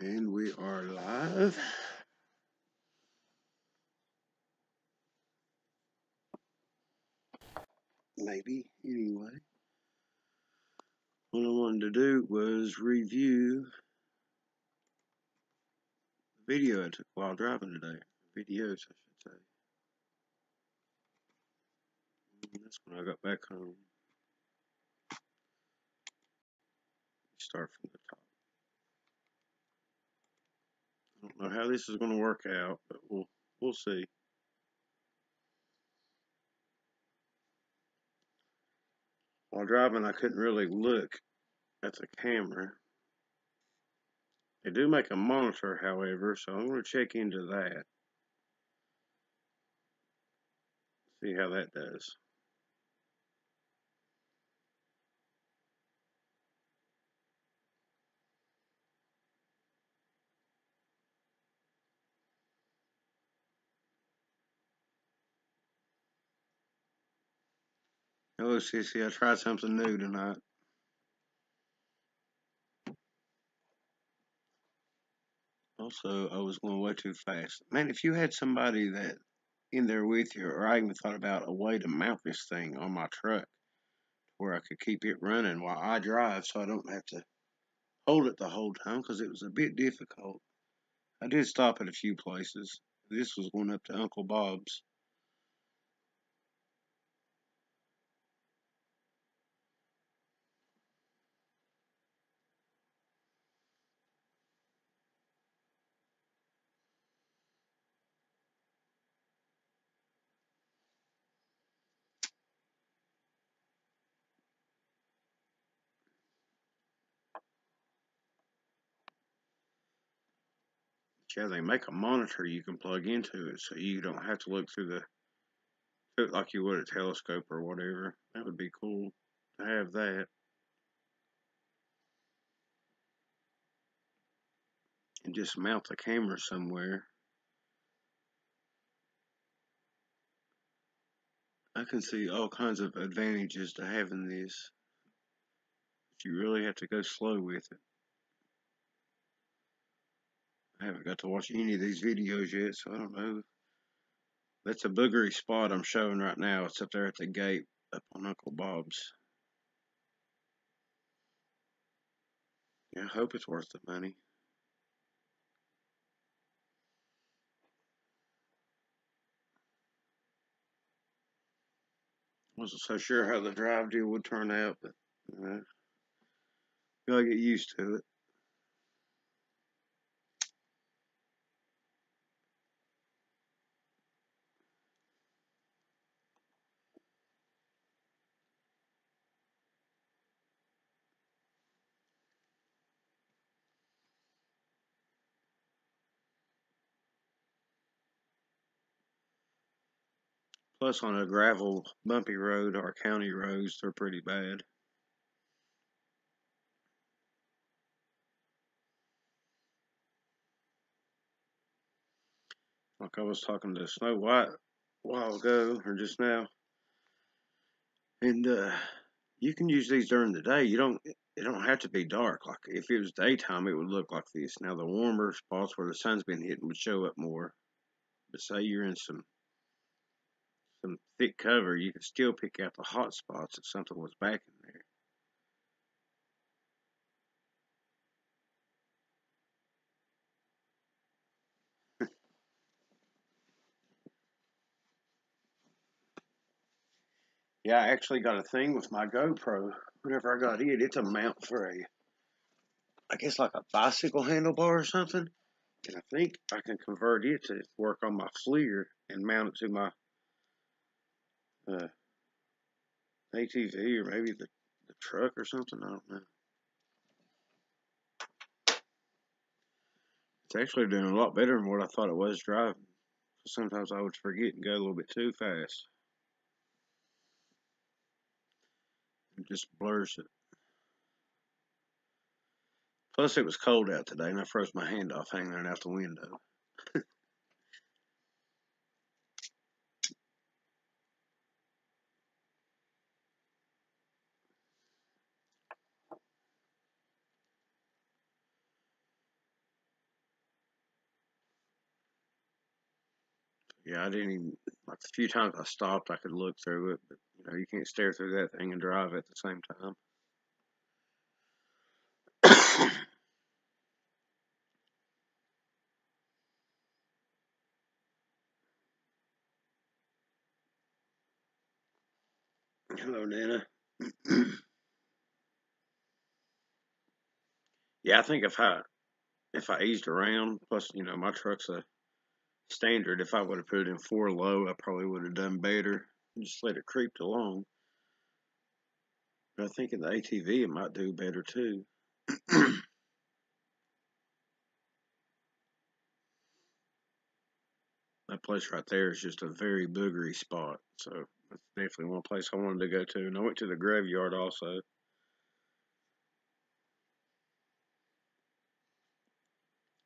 And we are live. Maybe, anyway. What I wanted to do was review the video I took while driving today. Videos, I should say. And that's when I got back home. Start from the top. I don't know how this is going to work out, but we'll see. While driving, I couldn't really look at the camera. They do make a monitor, however, so I'm going to check into that. See how that does. Hello, Sissy. I tried something new tonight. Also, I was going way too fast. Man, if you had somebody that in there with you, or I even thought about a way to mount this thing on my truck where I could keep it running while I drive so I don't have to hold it the whole time because it was a bit difficult. I did stop at a few places. This was going up to Uncle Bob's. Yeah, they make a monitor you can plug into it so you don't have to look through like you would a telescope or whatever. That would be cool to have that. And just mount the camera somewhere. I can see all kinds of advantages to having this. But you really have to go slow with it. I haven't got to watch any of these videos yet, so I don't know. That's a boogery spot I'm showing right now. It's up there at the gate up on Uncle Bob's. Yeah, I hope it's worth the money. Wasn't so sure how the drive deal would turn out, but gotta get used to it. Plus, on a gravel, bumpy road or county roads, they're pretty bad. Like I was talking to Snow White a while ago, or just now, and you can use these during the day. It don't have to be dark. Like if it was daytime, it would look like this. Now the warmer spots where the sun's been hitting would show up more. But say you're in some thick cover, you could still pick out the hot spots if something was back in there. Yeah, I actually got a thing with my GoPro. Whenever I got it, it's a mount for I guess like a bicycle handlebar or something. And I think I can convert it to work on my flir and mount it to my uh, ATV or maybe the truck or something. I don't know. It's actually doing a lot better than what I thought it was driving. Sometimes I would forget and go a little bit too fast. It just blurs it. Plus, it was cold out today, and I froze my hand off hanging there out the window. Yeah, I didn't even like the few times I stopped, I could look through it, but you can't stare through that thing and drive at the same time. Hello, Nana. Yeah, I think if I eased around, plus my truck's a standard. If I would have put it in four low, I probably would have done better. Just let it creep along. But I think in the ATV it might do better too. That place right there is just a very boogery spot. So that's definitely one place I wanted to go to. And I went to the graveyard also.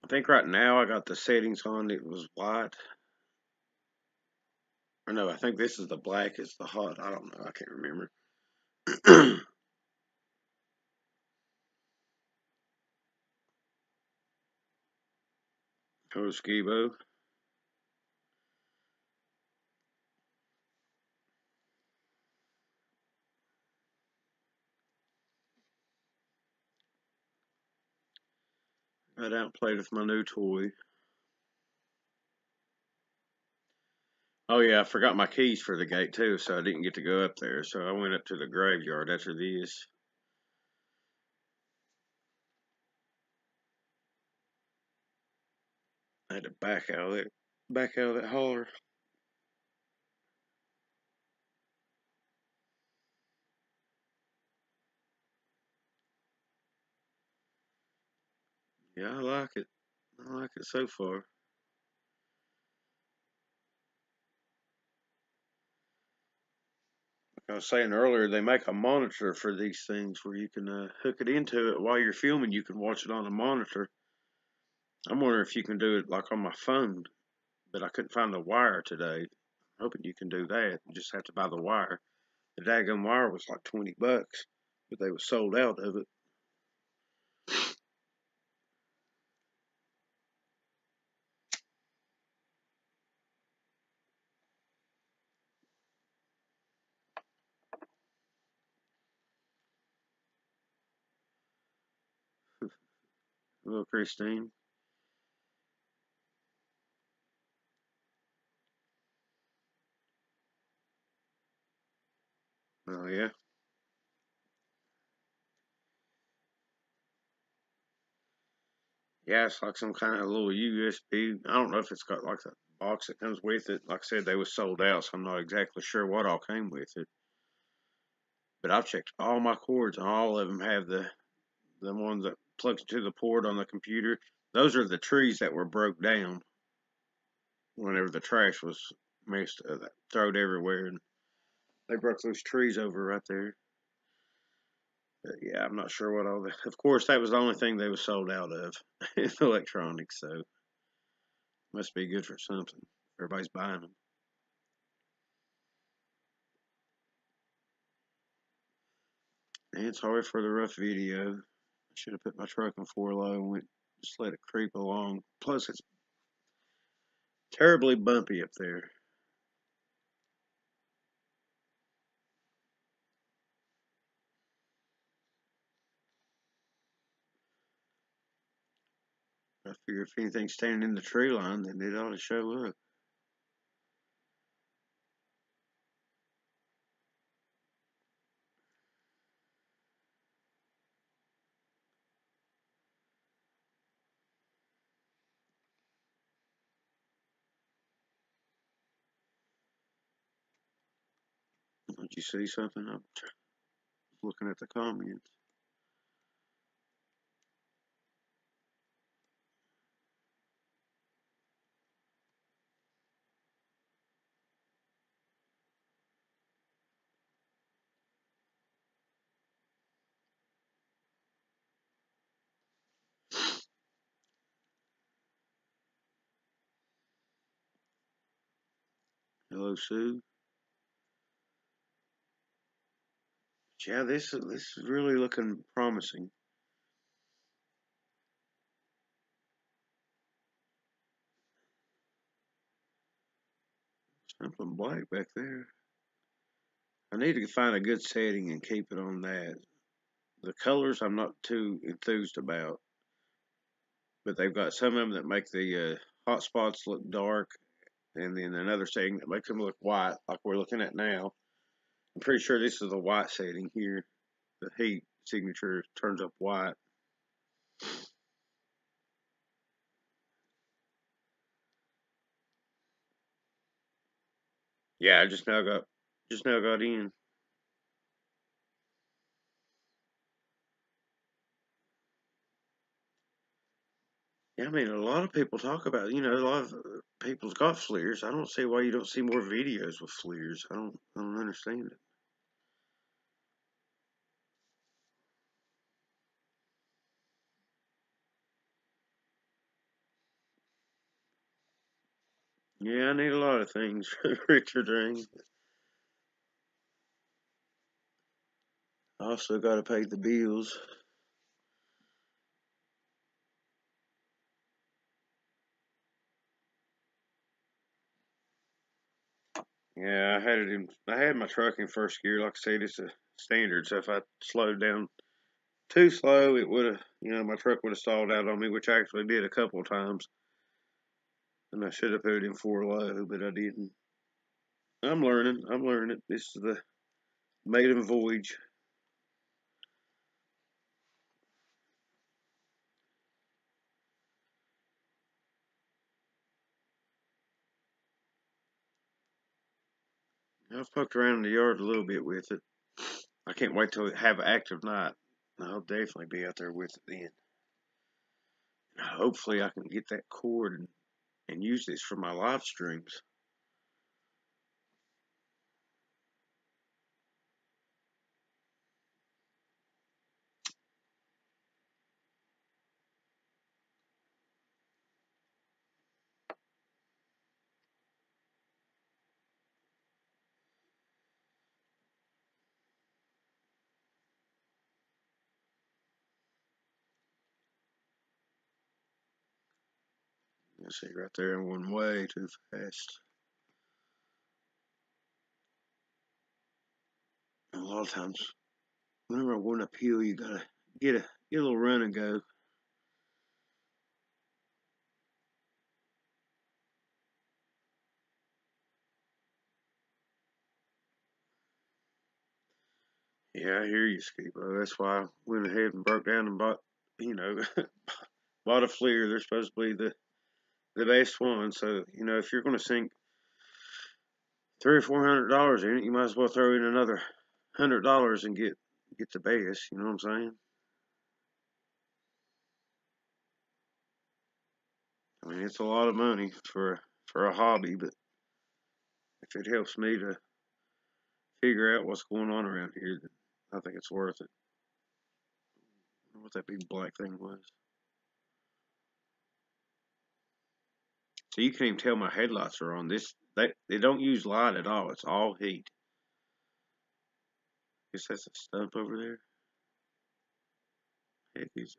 I think right now I got the settings on. It was white. Or no, I think this is the black. It's the hot. I don't know. I can't remember. Oh, Skibo. Got out and played with my new toy. Oh yeah, I forgot my keys for the gate too, so I didn't get to go up there. So I went up to the graveyard after this. I had to back out of that holler. Yeah, I like it. I like it so far. I was saying earlier, they make a monitor for these things where you can hook it into it while you're filming. You can watch it on a monitor. I'm wondering if you can do it like on my phone, but I couldn't find the wire today. Hoping you can do that. You just have to buy the wire. The daggone wire was like $20, but they were sold out of it. Hello, Christine. Oh yeah, yeah. It's like some kind of little USB. I don't know if it's got like a box that comes with it. Like I said, they was sold out, so I'm not exactly sure what all came with it. But I've checked all my cords, and all of them have the ones that plugs to the port on the computer. Those are the trees that were broke down whenever the trash was mixed, thrown everywhere, and they broke those trees over right there. But yeah, I'm not sure what all the. Of course, that was the only thing they was sold out of in electronics, so must be good for something. Everybody's buying them. And sorry for the rough video. I should have put my truck in four low and went just let it creep along. Plus, it's terribly bumpy up there. I figure if anything's standing in the tree line, then it ought to show up. Don't you see something? I'm looking at the comments. Hello, Sue. Yeah, this is really looking promising. Something black back there. I need to find a good setting and keep it on that. The colors I'm not too enthused about, but they've got some of them that make the hot spots look dark, and then another setting that makes them look white, like we're looking at now. I'm pretty sure this is the white setting here. The heat signature turns up white. Yeah, I just now got in. Yeah, I mean, a lot of people talk about, a lot of people's got flirs. I don't see why you don't see more videos with flirs. I don't understand it. Yeah, I need a lot of things, Richard Ring. I also got to pay the bills. Yeah, I had my truck in first gear. Like I said, it's a standard. So if I slowed down too slow, it would have, my truck would have stalled out on me, which I actually did a couple of times. And I should have put it in four low, but I didn't. I'm learning. I'm learning. This is the maiden voyage. I've poked around in the yard a little bit with it. I can't wait till it have an active night. I'll definitely be out there with it then. Hopefully, I can get that cord and use this for my live streams. Let's see, right there, I went way too fast. And a lot of times, whenever I'm going uphill, you gotta get a little run and go. Yeah, I hear you, Skibo. That's why I went ahead and broke down and bought, you know, bought a flir. They're supposed to be the best one. So if you're going to sink $300 or $400 in it, you might as well throw in another $100 and get the best. You know what I'm saying? I mean, it's a lot of money for a hobby, but if it helps me to figure out what's going on around here, then I think it's worth it. I don't know what that big black thing was. So you can't even tell my headlights are on. They don't use light at all. It's all heat. Guess that's a stump over there. Heck is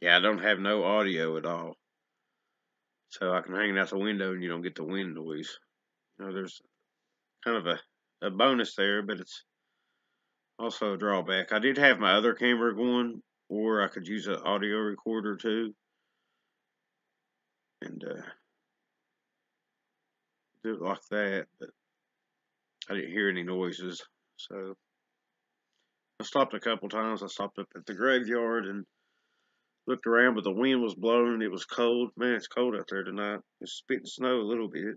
Yeah, I don't have no audio at all. So I can hang it out the window and you don't get the wind noise. There's kind of a bonus there, but it's also a drawback. I did have my other camera going, or I could use an audio recorder too, and do it like that, but I didn't hear any noises. So I stopped a couple times. I stopped up at the graveyard and looked around, but the wind was blowing and it was cold. Man, it's cold out there tonight. It's spitting snow a little bit.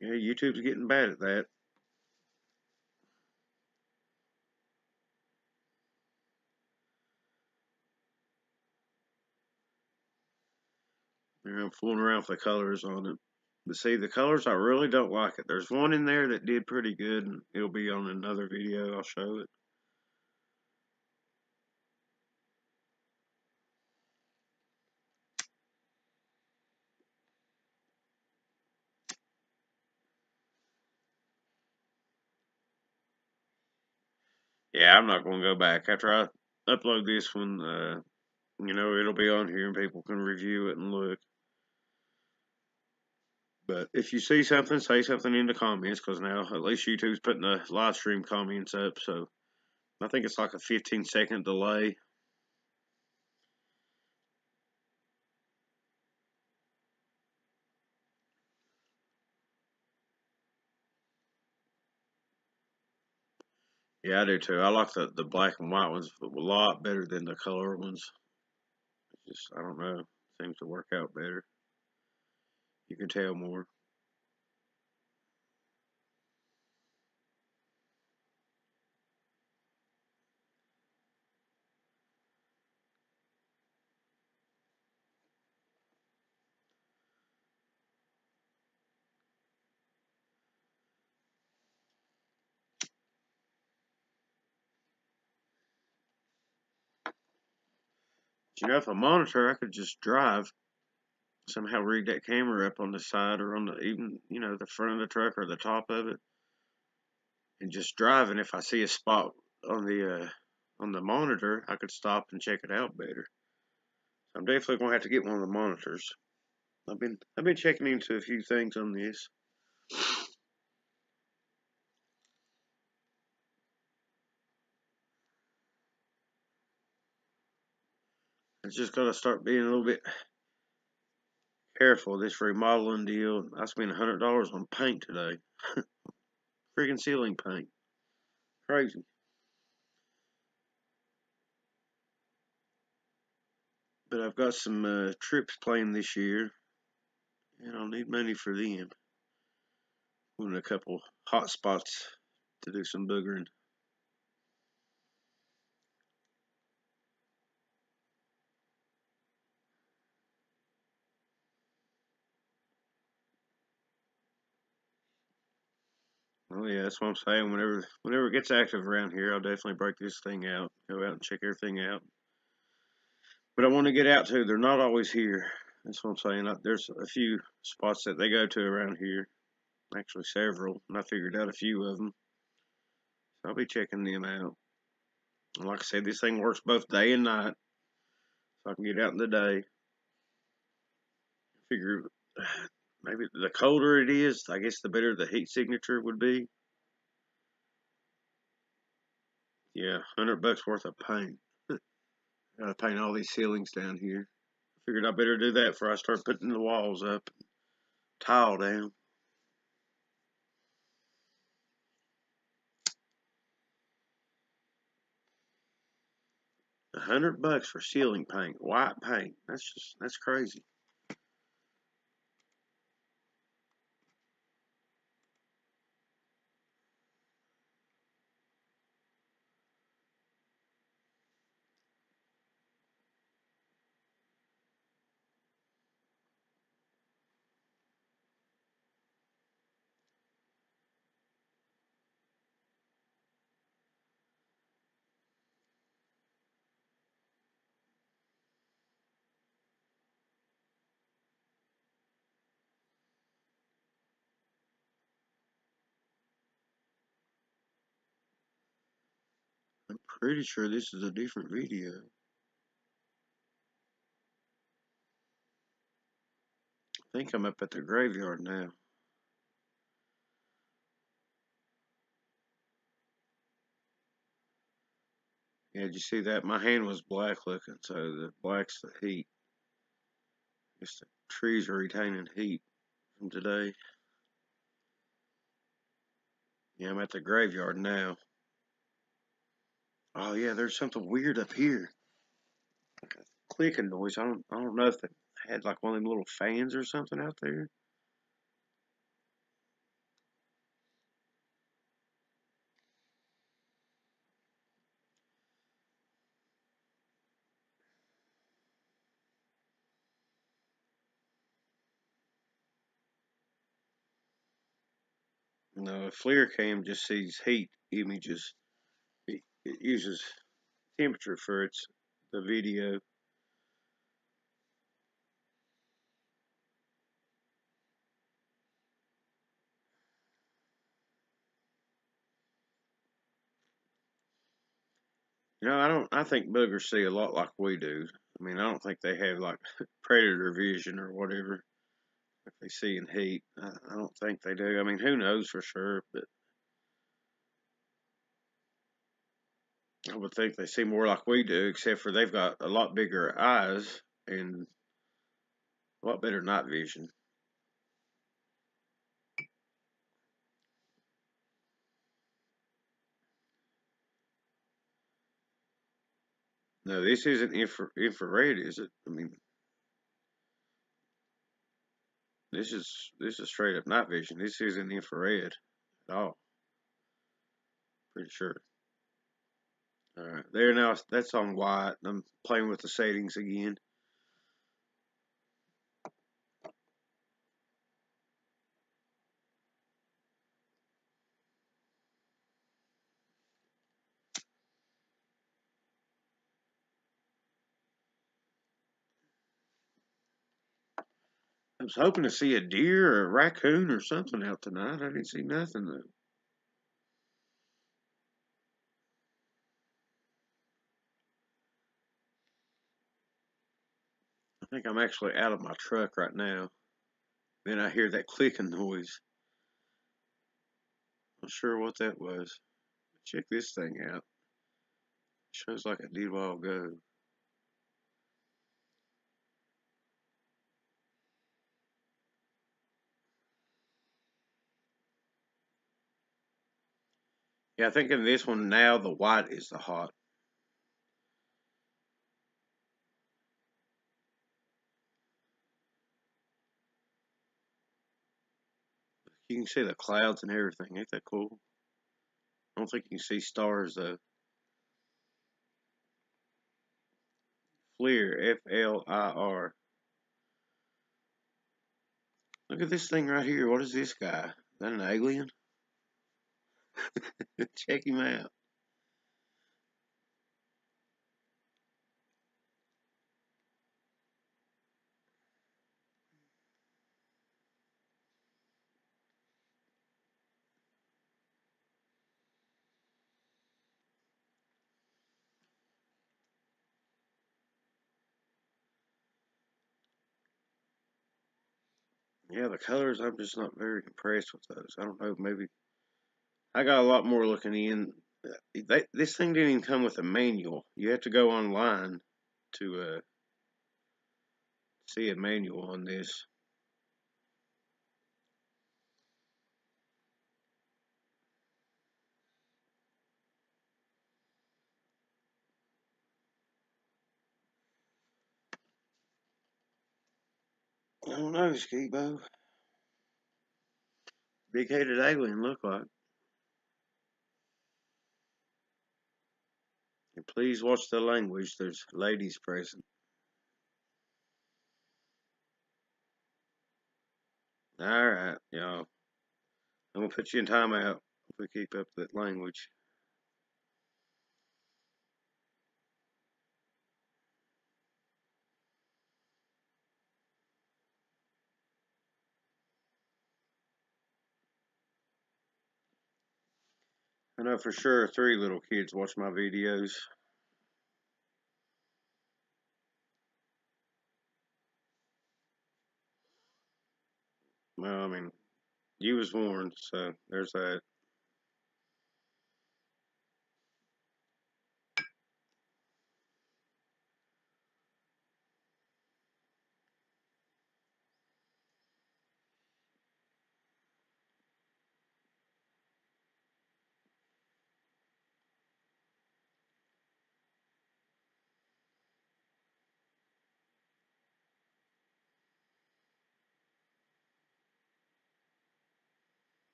Yeah, YouTube's getting bad at that. I'm fooling around with the colors on it. But see, the colors, I really don't like it. There's one in there that did pretty good, and it'll be on another video. I'll show it. Yeah, I'm not going to go back after I upload this one. It'll be on here and people can review it and look. But if you see something, say something in the comments, because now at least YouTube's putting the live stream comments up. So I think it's like a 15-second delay. Yeah, I do too. I like the black and white ones a lot better than the color ones. Just, I don't know, seems to work out better. You can tell more. If a monitor, I could just drive, somehow rig that camera up on the side or on the even, the front of the truck or the top of it, and just drive. And if I see a spot on the monitor, I could stop and check it out better. I'm definitely gonna have to get one of the monitors. I've been checking into a few things on this. I just gotta start being a little bit careful. This remodeling deal. I spent $100 on paint today. Freaking ceiling paint. Crazy. But I've got some trips planned this year, and I'll need money for them. Going to a couple hot spots to do some boogering. Oh yeah, that's what I'm saying. Whenever it gets active around here, I'll definitely break this thing out. Go out and check everything out. But I want to get out too. They're not always here. That's what I'm saying. There's a few spots that they go to around here. Actually, several, and I figured out a few of them. So I'll be checking them out. And like I said, this thing works both day and night, so I can get out in the day. Figure maybe the colder it is, I guess the better the heat signature would be. Yeah, $100 worth of paint. Gotta paint all these ceilings down here. Figured I better do that before I start putting the walls up, tile down. 100 bucks for ceiling paint, white paint. That's crazy. I'm pretty sure this is a different video. I think I'm up at the graveyard now. Yeah, did you see that? My hand was black looking, so the black's the heat. Just the trees are retaining heat from today. Yeah, I'm at the graveyard now. Oh yeah, there's something weird up here. Like a clicking noise. I don't know if they had like one of them little fans or something out there. No, a FLIR cam just sees heat images. It uses temperature for the video. I think boogers see a lot like we do. I mean, I don't think they have like predator vision or whatever. If they see in heat, I don't think they do. I mean, who knows for sure, but I would think they see more like we do, except for they've got a lot bigger eyes and a lot better night vision. No, this isn't infrared, is it? I mean, this is straight up night vision. This isn't infrared at all. Pretty sure. All right, there now. That's on white. I'm playing with the settings again. I was hoping to see a deer or a raccoon or something out tonight. I didn't see nothing though. I think I'm actually out of my truck right now. Then I hear that clicking noise. Not sure what that was. Check this thing out. Shows like it did a while ago. Yeah, I think in this one now the white is the hot. You can see the clouds and everything. Ain't that cool? I don't think you can see stars though. Flir, FLIR. Look at this thing right here. What is this guy? Is that an alien? Check him out. Yeah, the colors, I'm just not very impressed with those. I don't know, maybe I got a lot more looking in. This thing didn't even come with a manual. You have to go online to see a manual on this. I don't know, Skibo. Big headed alien look like. And please watch the language. There's ladies present. All right, y'all. I'm gonna put you in timeout if we keep up that language. I know for sure 3 little kids watch my videos. Well, I mean, you was warned, so there's that.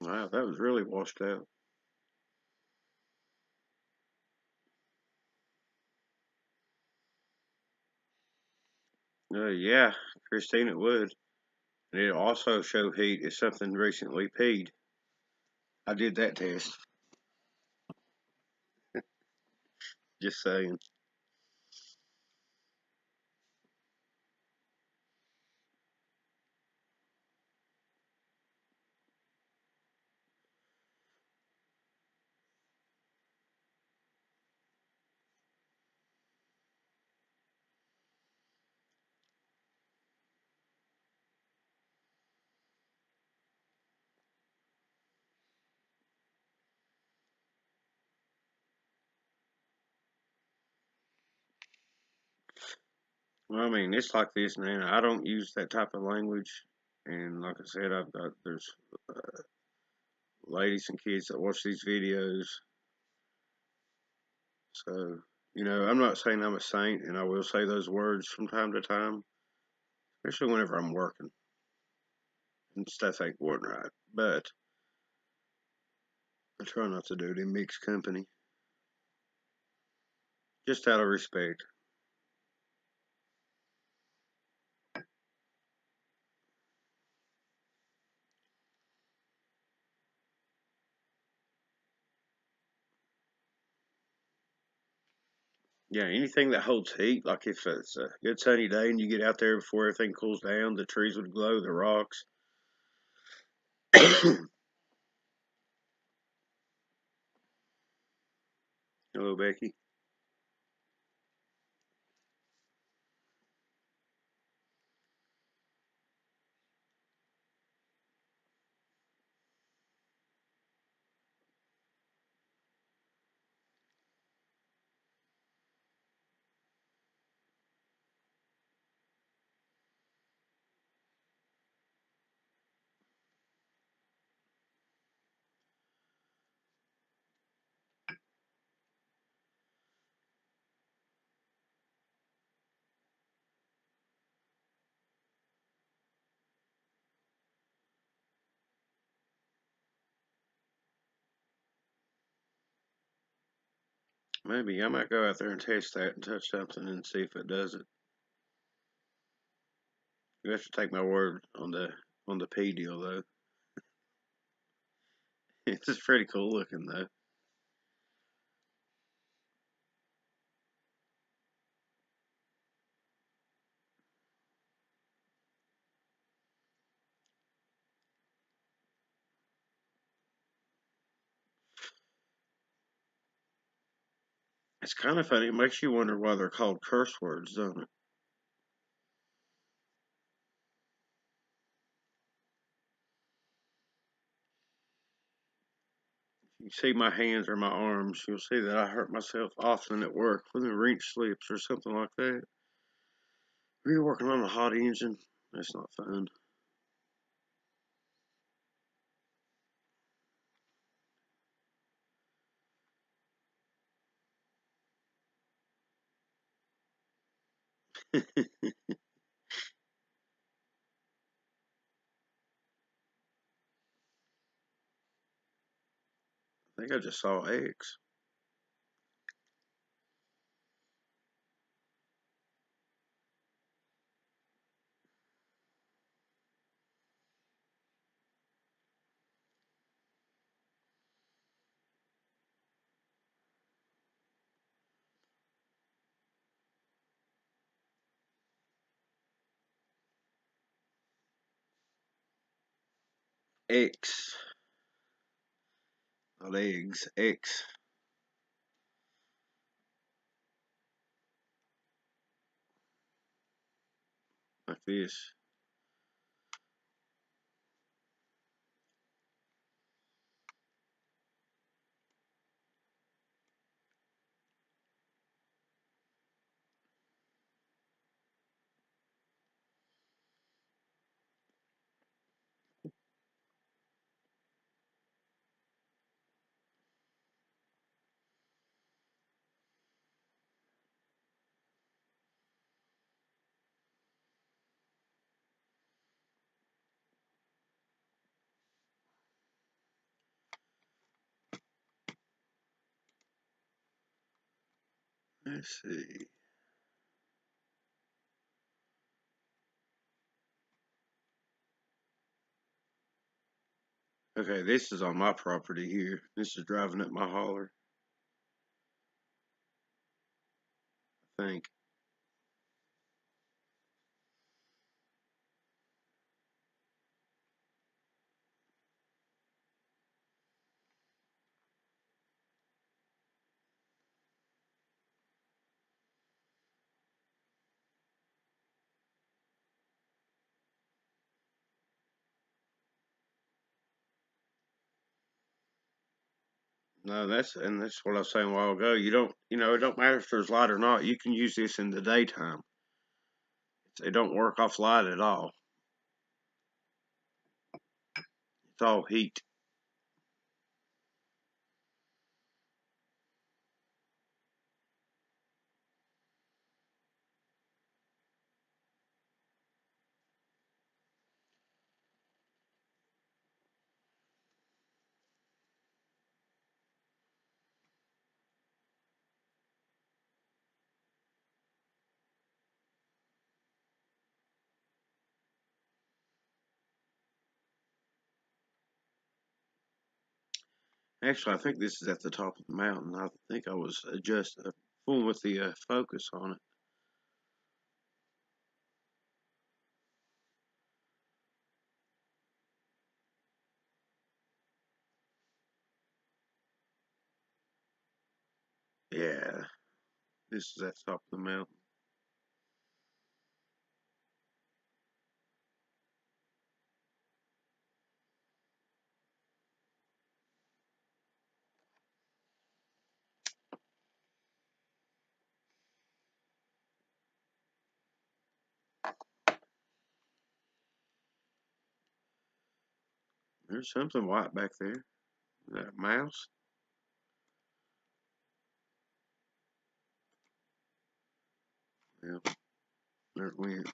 Wow, that was really washed out. Yeah, Christine, it would. And it also show heat if something recently peed. I did that test. Just saying. Well, I mean, it's like this, man. I don't use that type of language, and like I said, I've got there's ladies and kids that watch these videos. So, I'm not saying I'm a saint, and I will say those words from time to time, especially whenever I'm working and stuff ain't going right. But I try not to do it in mixed company, just out of respect. Yeah, anything that holds heat, like if it's a good sunny day and you get out there before everything cools down, the trees would glow, the rocks. Hello, Becky. Maybe I might go out there and test that and touch something and see if it does it. You have to take my word on the P deal though. It's just pretty cool looking though. It's kind of funny. It makes you wonder why they're called curse words, don't it? You see my hands or my arms, you'll see that I hurt myself often at work when the wrench slips or something like that. When you're working on a hot engine, that's not fun. I think I just saw X. X. Not eggs. X. Like this. Let's see. Okay, this is on my property here. This is driving up my holler, I think. No, that's what I was saying a while ago. You don't, it don't matter if there's light or not. You can use this in the daytime. It don't work off light at all. It's all heat. Actually, I think this is at the top of the mountain. I think I was fooling with the focus on it. Yeah, this is at the top of the mountain. There's something white back there. Is that a mouse? Yeah, there it went.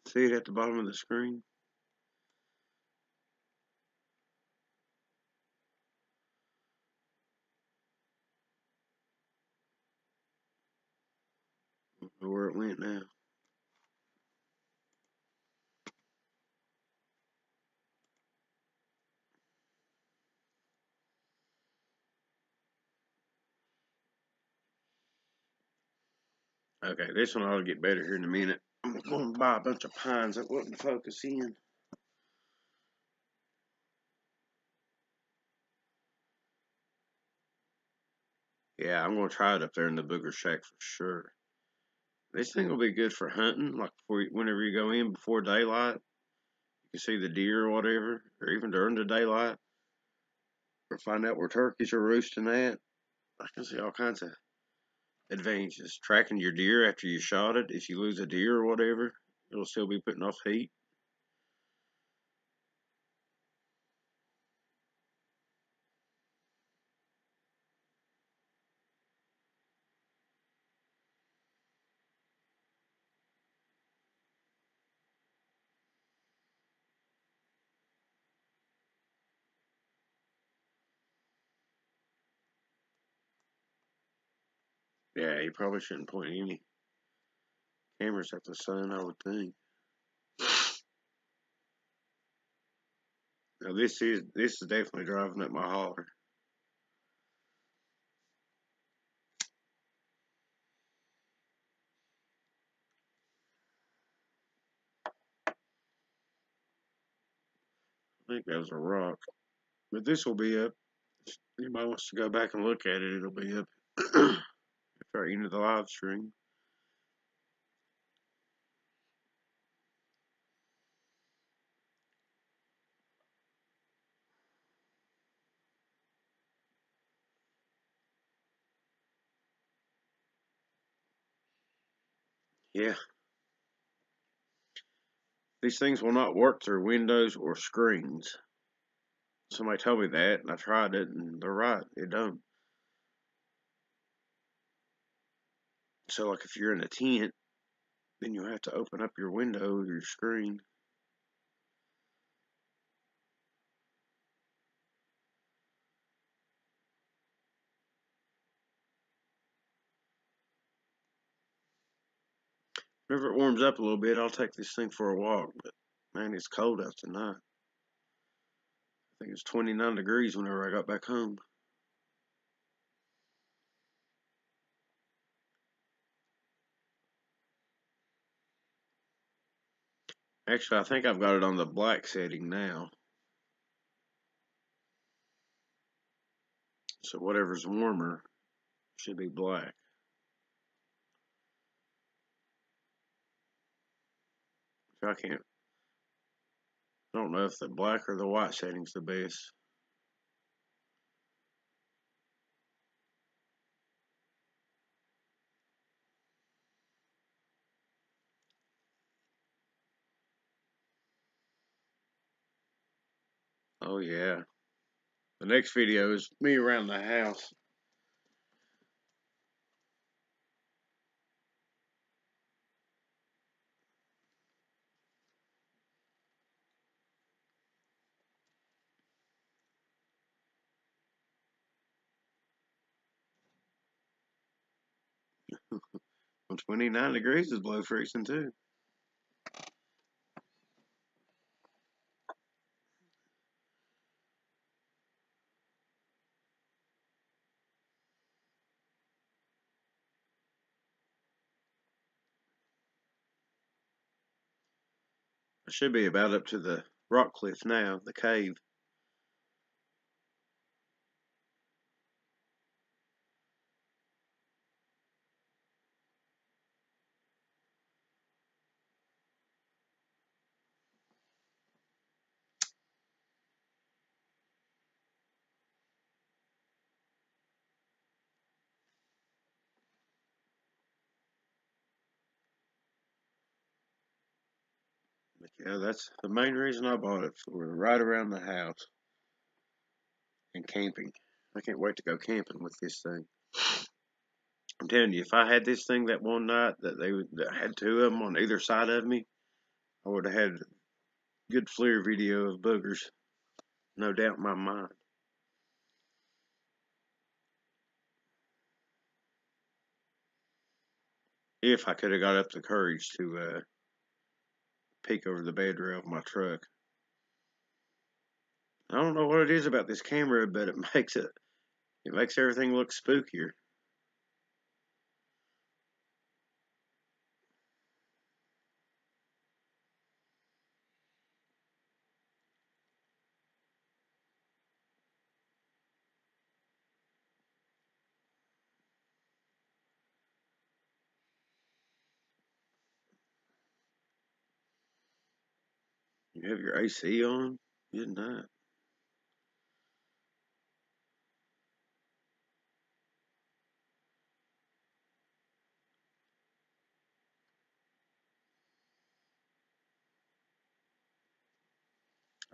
See it at the bottom of the screen? Where it went now. Okay, this one ought to get better here in a minute. I'm going to buy a bunch of pines that wouldn't focus in. Yeah, I'm going to try it up there in the booger shack for sure. This thing will be good for hunting, like whenever you go in before daylight. You can see the deer or whatever, or even during the daylight, or find out where turkeys are roosting at. I can see all kinds of advantages. Tracking your deer after you shot it. If you lose a deer or whatever, it'll still be putting off heat. Yeah, you probably shouldn't point any cameras at the sun, I would think. Now this is definitely driving up my holler. I think that was a rock. But this will be up. If anybody wants to go back and look at it, it'll be up right into the live stream. Yeah, these things will not work through windows or screens. Somebody told me that, and I tried it, and they're right. It don't. So, like, if you're in a tent, then you'll have to open up your window or your screen. Whenever it warms up a little bit, I'll take this thing for a walk. Man, it's cold out tonight. I think it's 29 degrees whenever I got back home. Actually, I think I've got it on the black setting now. So whatever's warmer should be black. I can't. I don't know if the black or the white setting's the best. Oh yeah. The next video is me around the house. Well, 29 degrees is below freezing too. I should be about up to the rock cliff now, the cave. But yeah, that's the main reason I bought it, for right around the house and camping. I can't wait to go camping with this thing. I'm telling you, if I had this thing that one night that had two of them on either side of me, I would have had a good FLIR video of boogers, no doubt in my mind. If I could have got up the courage to peek over the bed rail of my truck. I don't know what it is about this camera, but it makes everything look spookier. You have your AC on? Good night.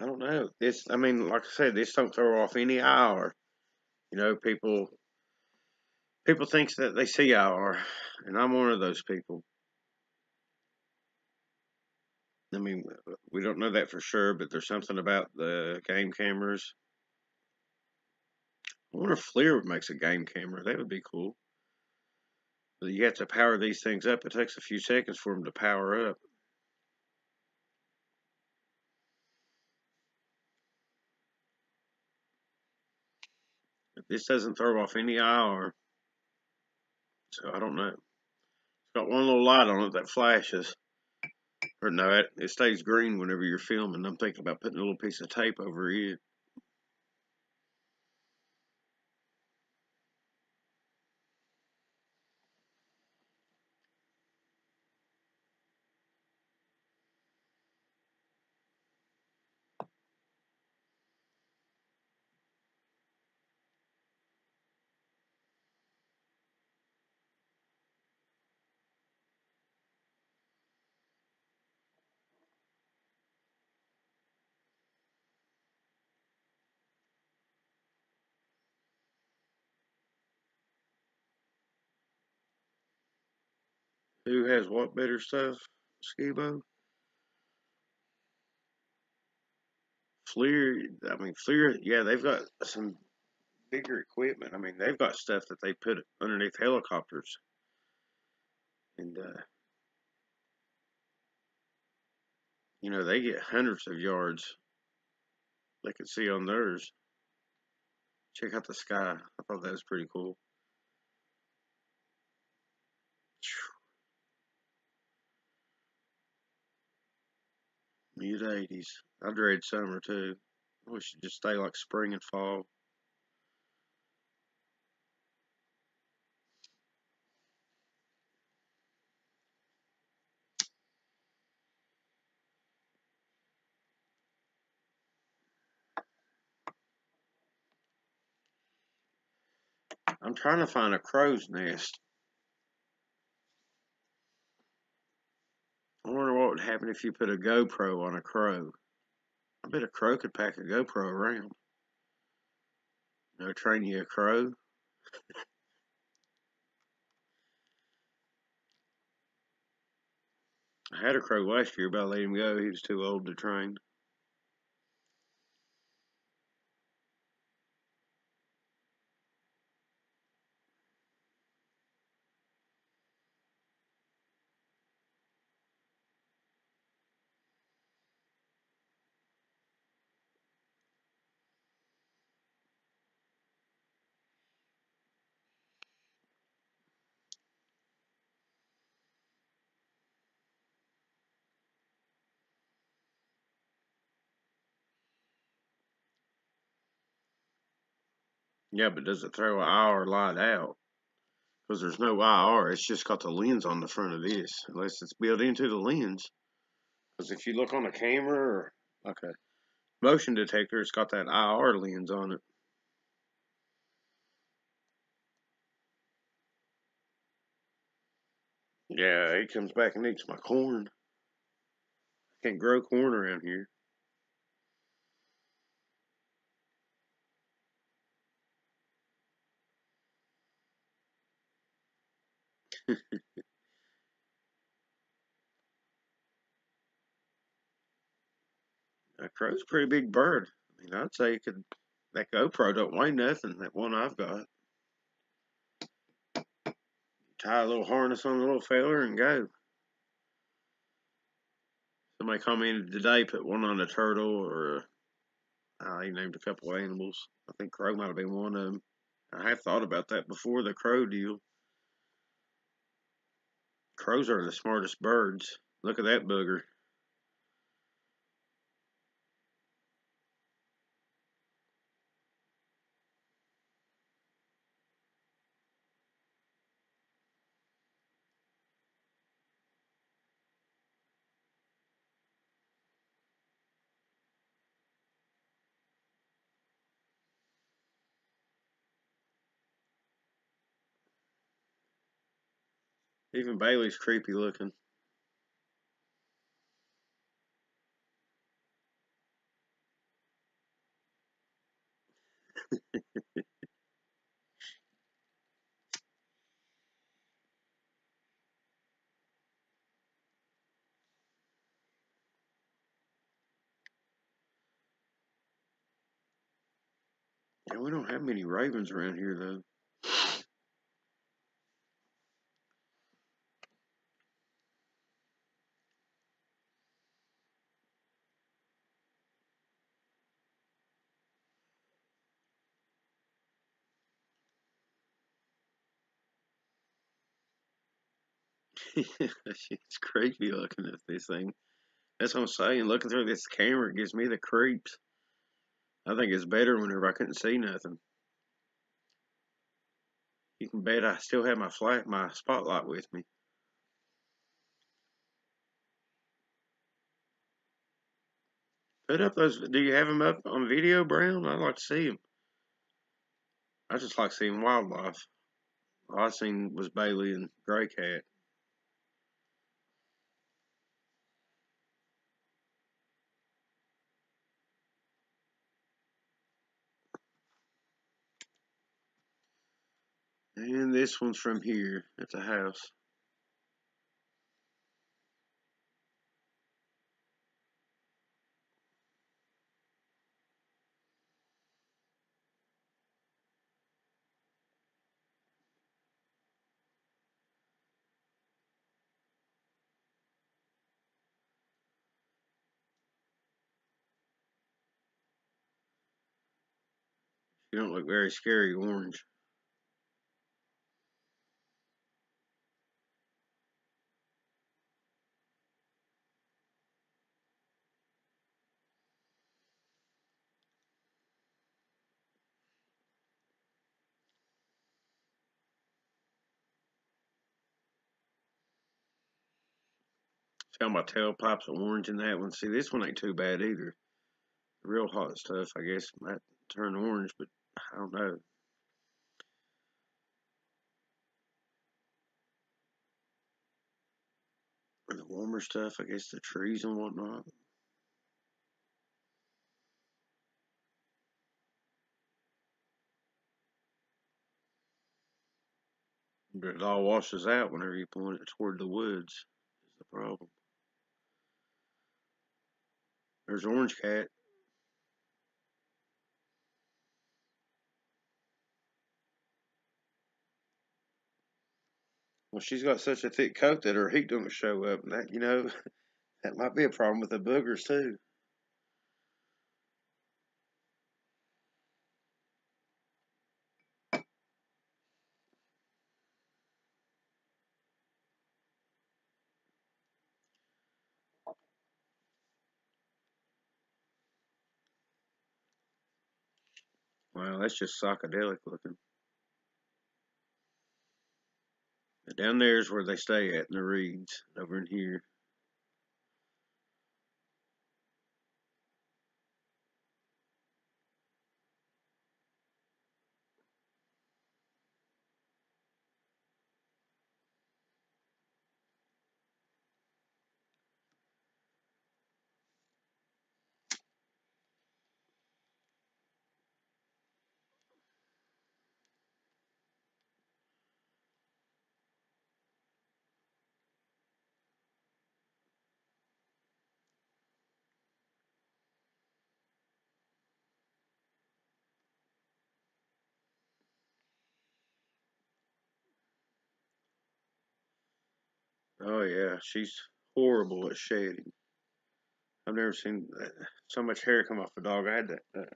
I don't know. I mean, like I said, this don't throw off any IR. You know, people thinks that they see IR, and I'm one of those people. I mean, we don't know that for sure, but there's something about the game cameras. I wonder if FLIR makes a game camera. That would be cool. But you have to power these things up. It takes a few seconds for them to power up. This doesn't throw off any IR, so I don't know. It's got one little light on it that flashes. Or no, it stays green whenever you're filming. I'm thinking about putting a little piece of tape over it. Who has what better stuff? Skibo? FLIR, I mean, FLIR, yeah, they've got some bigger equipment. I mean, they've got stuff that they put underneath helicopters. And You know, they get hundreds of yards. They could see on theirs. Check out the sky. I thought that was pretty cool. Mid 80s. I dread summer too. I wish it'd just stay like spring and fall. I'm trying to find a crow's nest. I wonder what would happen if you put a GoPro on a crow. I bet a crow could pack a GoPro around. You know, train you a crow. I had a crow last year, but I let him go. He was too old to train. Yeah, but does it throw an IR light out? Because there's no IR. It's just got the lens on the front of this, unless it's built into the lens. Because if you look on the camera or like a motion detector, it's got that IR lens on it. Yeah, he comes back and eats my corn. Can't grow corn around here. A crow's a pretty big bird. I mean, I'd say it could. That GoPro don't weigh nothing. That one I've got. Tie a little harness on the little feller and go. Somebody commented today, put one on a turtle or he named a couple of animals. I think crow might have been one of them. I have thought about that before the crow deal. Crows are the smartest birds. Look at that booger. Even Bailey's creepy looking. Yeah, we don't have many ravens around here though. It's creepy looking at this thing. That's what I'm saying. Looking through this camera gives me the creeps. I think it's better whenever I couldn't see nothing. You can bet I still have my spotlight with me. Put up those. Do you have them up on video, Brown? I'd like to see them. I just like seeing wildlife. All I seen was Bailey and Gray Cat. And this one's from here at the house. You don't look very scary orange. See how my tailpipe's orange in that one? See, this one ain't too bad either. The real hot stuff, I guess, might turn orange, but I don't know. The warmer stuff, I guess the trees and whatnot. But it all washes out whenever you point it toward the woods, is the problem. There's Orange Cat. Well, she's got such a thick coat that her heat don't show up, and that, that might be a problem with the boogers too. Wow, that's just psychedelic looking. But down there is where they stay at in the reeds over in here. Oh yeah, she's horrible at shedding. I've never seen so much hair come off a dog. I had that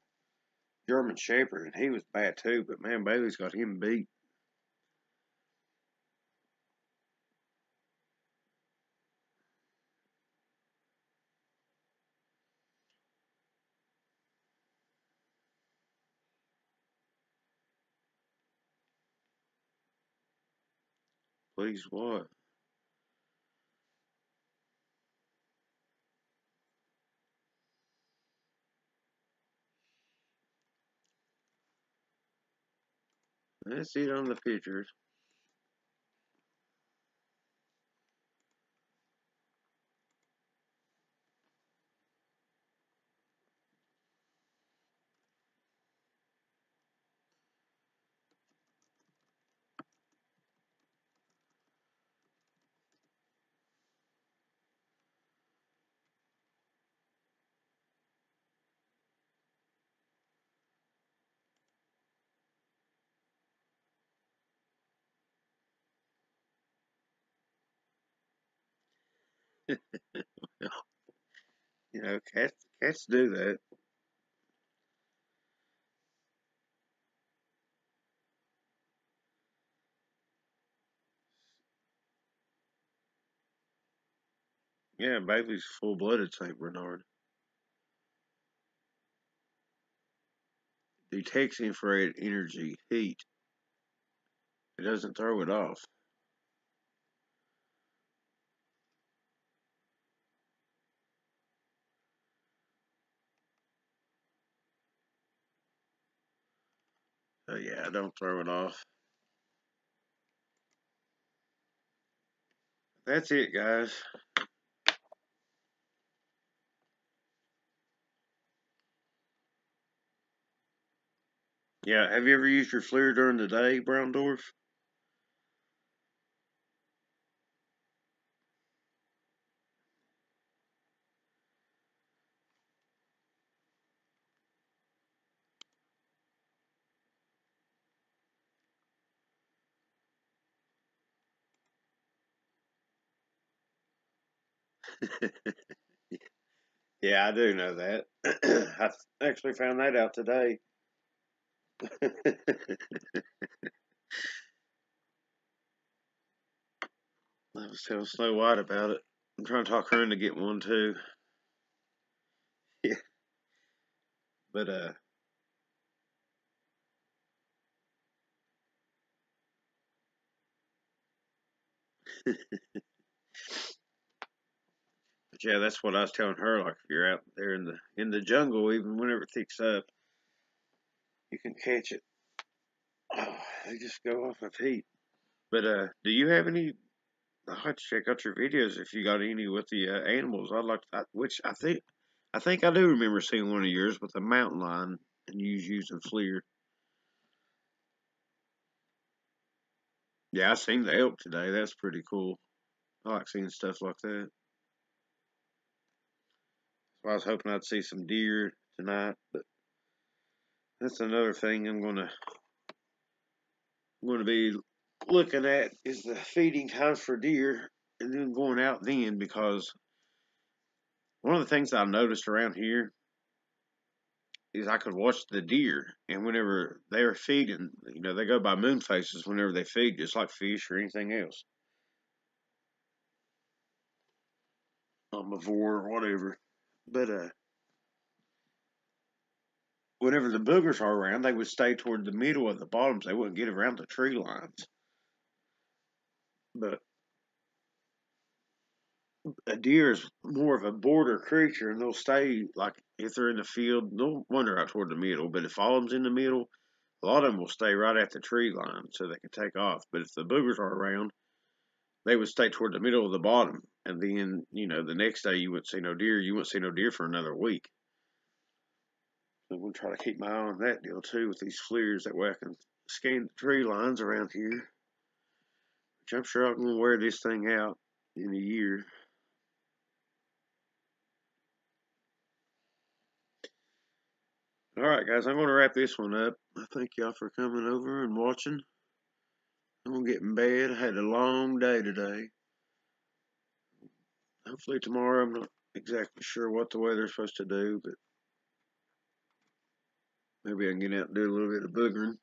German Shepherd, and he was bad too. But man, Bailey's got him beat. Please what? Let's see it on the pictures. Cats do that. Yeah, Bailey's full blooded Saint Bernard. Detects infrared energy, heat. It doesn't throw it off. So yeah, don't throw it off. That's it, guys. Yeah, have you ever used your FLIR during the day, Brown Dwarf? Yeah, I do know that. I actually found that out today. I was telling Snow White about it. I'm trying to talk her into get one too. Yeah, but but yeah, that's what I was telling her. Like if you're out there in the jungle, even whenever it picks up, you can catch it. Oh, they just go off my feet. But do you have any? I'll have to check out your videos if you got any with the animals. I'd like, which I think I do remember seeing one of yours with a mountain lion and you was using flir. Yeah, I seen the elk today. That's pretty cool. I like seeing stuff like that. So I was hoping I'd see some deer tonight, but that's another thing I'm gonna be looking at is the feeding times for deer, and then going out then because one of the things I noticed around here is I could watch the deer, and whenever they're feeding, they go by moon phases whenever they feed, just like fish or anything else, omnivore or whatever. But whenever the boogers are around, they would stay toward the middle of the bottoms. They wouldn't get around the tree lines. But a deer is more of a border creature, and they'll stay like if they're in the field, they'll wander out toward the middle. But if all of them's in the middle, a lot of them will stay right at the tree line so they can take off. But if the boogers are around, they would stay toward the middle of the bottom, and then the next day you wouldn't see no deer. You wouldn't see no deer for another week. So I'm gonna try to keep my eye on that deal too with these flirs. That way I can scan the tree lines around here. Which I'm sure I'm gonna wear this thing out in a year. All right, guys, I'm gonna wrap this one up. I thank y'all for coming over and watching. I'm gonna get in bed. I had a long day today. Hopefully tomorrow I'm not exactly sure what the weather's supposed to do, but maybe I can get out and do a little bit of boogering.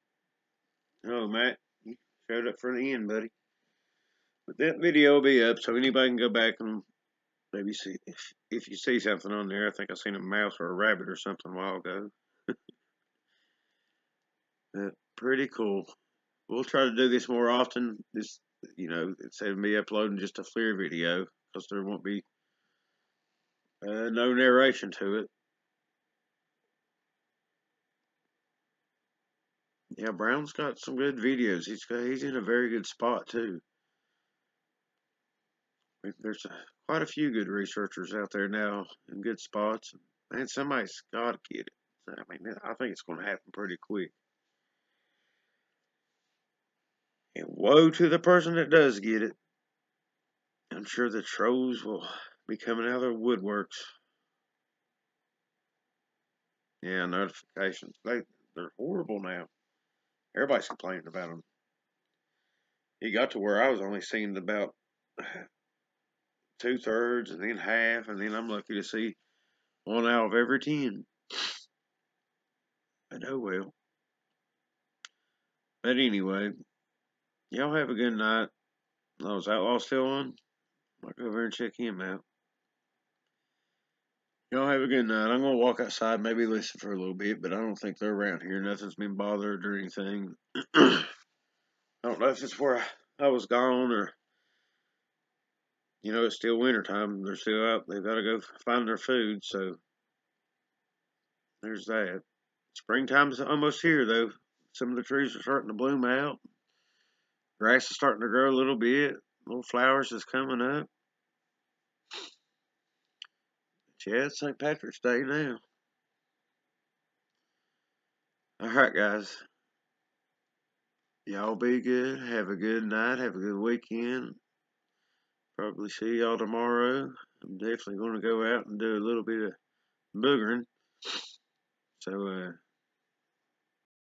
Oh, Matt, you showed up for the end, buddy. But that video will be up, so anybody can go back and maybe see if you see something on there. I think I seen a mouse or a rabbit or something a while ago. Pretty cool. We'll try to do this more often. This, instead of me uploading just a FLIR video, because there won't be no narration to it. Yeah, Brown's got some good videos. He's in a very good spot too. There's quite a few good researchers out there now in good spots. Man, somebody's got to get it. I mean, I think it's going to happen pretty quick. And woe to the person that does get it. I'm sure the trolls will be coming out of their woodworks. Yeah, notifications. They're horrible now. Everybody's complaining about them. It got to where I was only seeing about 2/3 and then half, and then I'm lucky to see 1 out of every 10. I know well. But anyway, y'all have a good night. Oh, is Outlaw still on? I'll go over and check him out. Y'all have a good night. I'm gonna walk outside, maybe listen for a little bit, but I don't think they're around here. Nothing's been bothered or anything. I don't know if it's where I was gone or it's still wintertime. They're still out. They've got to go find their food. So there's that. Springtime's almost here, though. Some of the trees are starting to bloom out. Grass is starting to grow a little bit. Little flowers is coming up. But yeah, it's St. Patrick's Day now. All right, guys. Y'all be good. Have a good night. Have a good weekend. Probably see y'all tomorrow. I'm definitely going to go out and do a little bit of boogering. So,